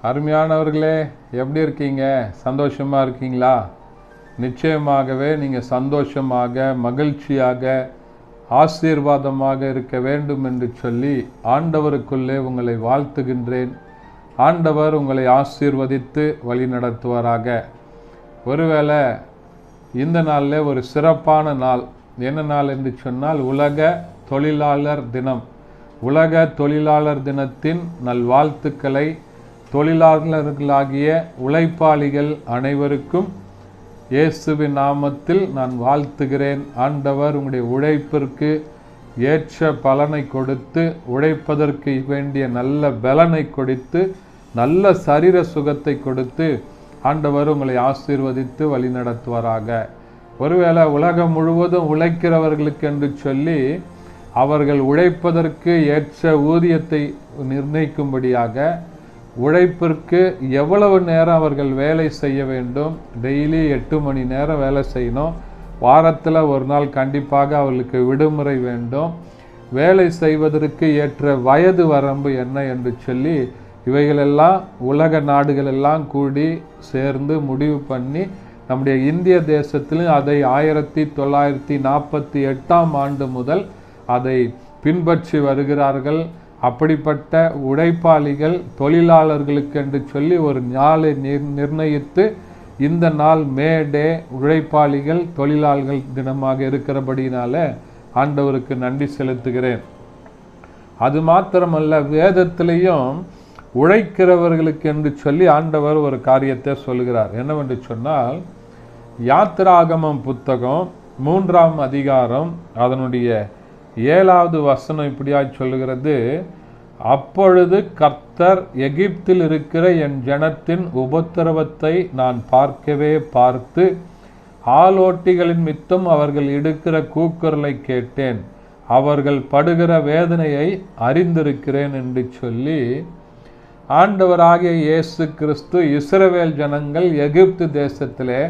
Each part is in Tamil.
அருமையானவர்களே, எப்படி இருக்கீங்க? சந்தோஷமாக இருக்கீங்களா? நிச்சயமாகவே நீங்கள் சந்தோஷமாக, மகிழ்ச்சியாக, ஆசீர்வாதமாக இருக்க வேண்டும் என்று சொல்லி ஆண்டவருக்குள்ளே உங்களை வாழ்த்துகின்றேன். ஆண்டவர் உங்களை ஆசீர்வதித்து வழி நடத்துவாராக. ஒருவேளை இந்த நாளில் ஒரு சிறப்பான நாள். என்ன நாள் என்று சொன்னால் உலக தொழிலாளர் தினம். உலக தொழிலாளர் தினத்தின் நல்வாழ்த்துக்களை தொழிலாளர்களாகிய உழைப்பாளிகள் அனைவருக்கும் இயேசுவின் நாமத்தில் நான் வாழ்த்துகிறேன். ஆண்டவர் உங்களுடைய உழைப்பிற்கு ஏற்ற பலனை கொடுத்து, உழைப்பதற்கு வேண்டிய நல்ல பலனை கொடுத்து, நல்ல சரீர சுகத்தை கொடுத்து ஆண்டவர் உங்களை ஆசீர்வதித்து வழி நடத்துவாராக. ஒருவேளை உலகம் முழுவதும் உழைக்கிறவர்களுக்கு என்று சொல்லி அவர்கள் உழைப்பதற்கு ஏற்ற ஊதியத்தை நிர்ணயிக்கும்படியாக உழைப்பிற்கு எவ்வளவு நேரம் அவர்கள் வேலை செய்ய வேண்டும், டெய்லி 8 மணி நேரம் வேலை செய்யணும், வாரத்தில் ஒரு நாள் கண்டிப்பாக அவர்களுக்கு விடுமுறை வேண்டும், வேலை செய்வதற்கு ஏற்ற வயது வரம்பு என்ன என்று சொல்லி இவைகளெல்லாம் உலக நாடுகளெல்லாம் கூடி சேர்ந்து முடிவு பண்ணி நம்முடைய இந்திய தேசத்திலும் அதை 1948ஆம் ஆண்டு முதல் அதை பின்பற்றி வருகிறார்கள். அப்படிப்பட்ட உழைப்பாளிகள் தொழிலாளர்களுக்கு என்று சொல்லி ஒரு நாளை நிர்ணயித்து இந்த நாள் மே டே உழைப்பாளிகள் தொழிலாளர்கள் தினமாக இருக்கிறபடினால ஆண்டவருக்கு நன்றி செலுத்துகிறேன். அது மாத்திரமல்ல, வேதத்திலையும் உழைக்கிறவர்களுக்கு என்று சொல்லி ஆண்டவர் ஒரு காரியத்தை சொல்கிறார். என்னவென்று சொன்னால், யாத்திராகமம் புத்தகம் 3ஆம் அதிகாரம் அதனுடைய 7வது வசனம் இப்படியாய் சொல்லுகிறது: அப்பொழுது கர்த்தர் எகிப்தில் இருக்கிற என் ஜனத்தின் உபத்திரவத்தை நான் பார்க்கவே பார்த்து, ஆலோட்டிகளின் மித்தம் அவர்கள் இடுக்கிற கூக்குரலை கேட்டேன், அவர்கள் படுகிற வேதனையை அறிந்திருக்கிறேன் என்று சொல்லி ஆண்டவராகிய இயேசு கிறிஸ்து இஸ்ரவேல் ஜனங்கள் எகிப்து தேசத்திலே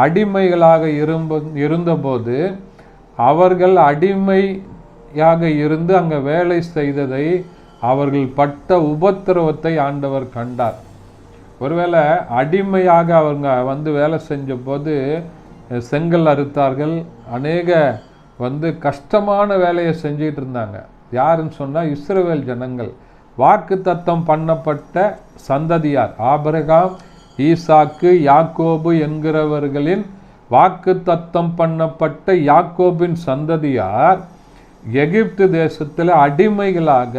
அடிமைகளாக இருந்தபோது அவர்கள் அடிமையாக இருந்து அங்கே வேலை செய்ததை, அவர்கள் பட்ட உபத்திரவத்தை ஆண்டவர் கண்டார். ஒருவேளை அடிமையாக அவங்க வேலை செஞ்ச போது செங்கல் அறுத்தார்கள், அநேக கஷ்டமான வேலையை செஞ்சிட்டு இருந்தாங்க. யாருன்னு சொன்னால் இஸ்ரவேல் ஜனங்கள், வாக்கு தத்தம் பண்ணப்பட்ட சந்ததியார், ஆபிரகாம், ஈசாக்கு, யாக்கோபு என்கிறவர்களின் வாக்கு தத்தம் பண்ணப்பட்ட யாக்கோபின் சந்ததியார் எகிப்து தேசத்தில் அடிமைகளாக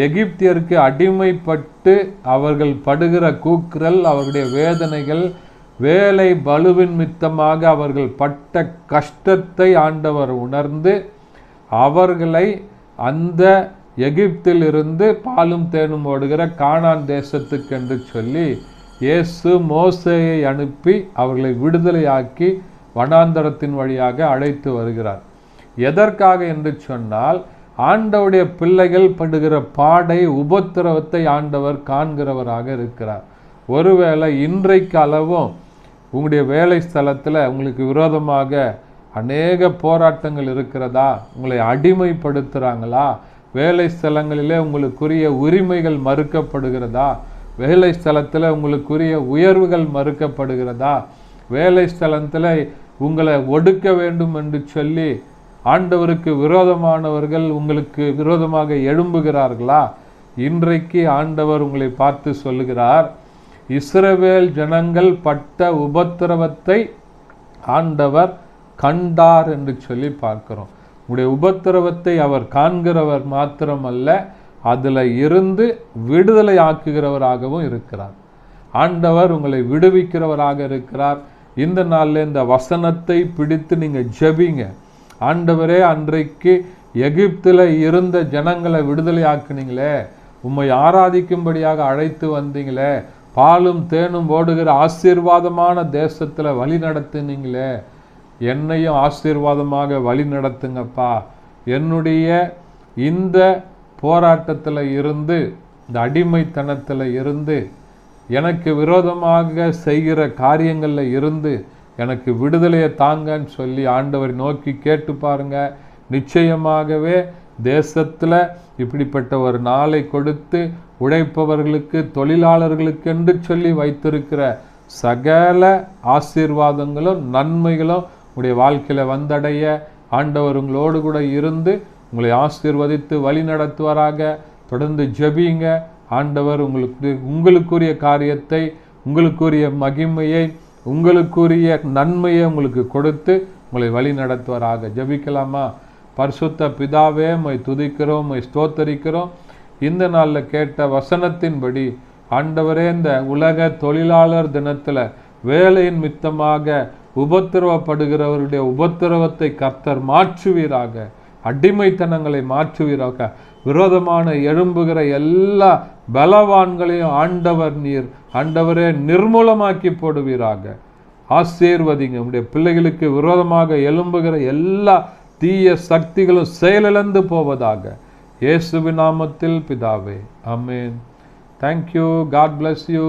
எகிப்தியருக்கு அடிமைப்பட்டு அவர்கள் படுகிற கூக்குரல், அவர்களுடைய வேதனைகள், வேலை பலுவின் மித்தமாக அவர்கள் பட்ட கஷ்டத்தை ஆண்டவர் உணர்ந்து அவர்களை அந்த எகிப்தில் இருந்து பாலும் தேனும் ஓடுகிற கானான் தேசத்துக்கு என்று சொல்லி இயேசு மோசேயை அனுப்பி அவர்களை விடுதலையாக்கி வனாந்தரத்தின் வழியாக அழைத்து வருகிறார். எதற்காக என்று சொன்னால், ஆண்டவருடைய பிள்ளைகள் படுகிற பாடை, உபத்திரவத்தை ஆண்டவர் காண்கிறவராக இருக்கிறார். ஒருவேளை இன்றைக்கு அளவும் உங்களுடைய வேலை ஸ்தலத்தில் உங்களுக்கு விரோதமாக அநேக போராட்டங்கள் இருக்கிறதா? உங்களை அடிமைப்படுத்துகிறாங்களா? வேலை ஸ்தலங்களிலே உங்களுக்குரிய உரிமைகள் மறுக்கப்படுகிறதா? வேலை ஸ்தலத்தில் உங்களுக்குரிய உயர்வுகள் மறுக்கப்படுகிறதா? வேலை ஸ்தலத்தில் உங்களை ஒடுக்க வேண்டும் என்று சொல்லி ஆண்டவருக்கு விரோதமானவர்கள் உங்களுக்கு விரோதமாக எழும்புகிறார்களா? இன்றைக்கு ஆண்டவர் உங்களை பார்த்து சொல்லுகிறார், இஸ்ரவேல் ஜனங்கள் பட்ட உபத்திரவத்தை ஆண்டவர் கண்டார் என்று சொல்லி பார்க்கிறோம். உங்களுடைய உபத்திரவத்தை அவர் காண்கிறவர் மாத்திரமல்ல, அதில் இருந்து விடுதலை ஆக்குகிறவராகவும் இருக்கிறார். ஆண்டவர் உங்களை விடுவிக்கிறவராக இருக்கிறார். இந்த நாளில் இந்த வசனத்தை பிடித்து நீங்கள் ஜெபிங்க. ஆண்டவரே, அன்றைக்கு எகிப்தில் இருந்த ஜனங்களை விடுதலை ஆக்குனீங்களே, உம்மை ஆராதிக்கும்படியாக அழைத்து வந்தீங்களே, பாலும் தேனும் ஓடுகிற ஆசீர்வாதமான தேசத்தில் வழி நடத்தினீங்களே, என்னையும் ஆசீர்வாதமாக வழி நடத்துங்கப்பா. என்னுடைய இந்த போராட்டத்தில் இருந்து, இந்த அடிமைத்தனத்தில் இருந்து, எனக்கு விரோதமாக செய்கிற காரியங்களில் இருந்து எனக்கு விடுதலையை தாங்கன்னு சொல்லி ஆண்டவரை நோக்கி கேட்டு பாருங்க. நிச்சயமாகவே தேசத்தில் இப்படிப்பட்ட ஒரு நாளை கொடுத்து உழைப்பவர்களுக்கு, தொழிலாளர்களுக்கு என்று சொல்லி வைத்திருக்கிற சகல ஆசீர்வாதங்களும் நன்மைகளும் உங்களுடைய வாழ்க்கையில் வந்தடைய ஆண்டவர் உங்களோடு கூட இருந்து உங்களை ஆசீர்வதித்து வழி நடத்துவாராக. தொடர்ந்து ஜெபிங்க. ஆண்டவர் உங்களுக்குரிய காரியத்தை, உங்களுக்குரிய மகிமையை, உங்களுக்குரிய நன்மையை உங்களுக்கு கொடுத்து உங்களை வழி நடத்துவாராக. ஜெபிக்கலாமா? பரிசுத்த பிதாவே, உம்மை துதிக்கிறோம், உம்மை ஸ்தோத்தரிக்கிறோம். இந்த நாளில் கேட்ட வசனத்தின்படி ஆண்டவரே, இந்த உலக தொழிலாளர் தினத்தில் வேலையின் மித்தமாக உபத்திரவப்படுகிறவருடைய உபத்திரவத்தை கர்த்தர் மாற்றுவீராக. அடிமைத்தனங்களை மாற்றுவீராக. விரோதமான எழும்புகிற எல்லா பலவான்களையும் ஆண்டவரே நிர்மூலமாக்கி போடுவீராக. ஆசீர்வதிங்க. உடைய பிள்ளைகளுக்கு விரோதமாக எழும்புகிற எல்லா தீய சக்திகளும் செயலிழந்து போவதாக. இயேசுவின் நாமத்தில் பிதாவே, ஆமென். Thank you. God bless you.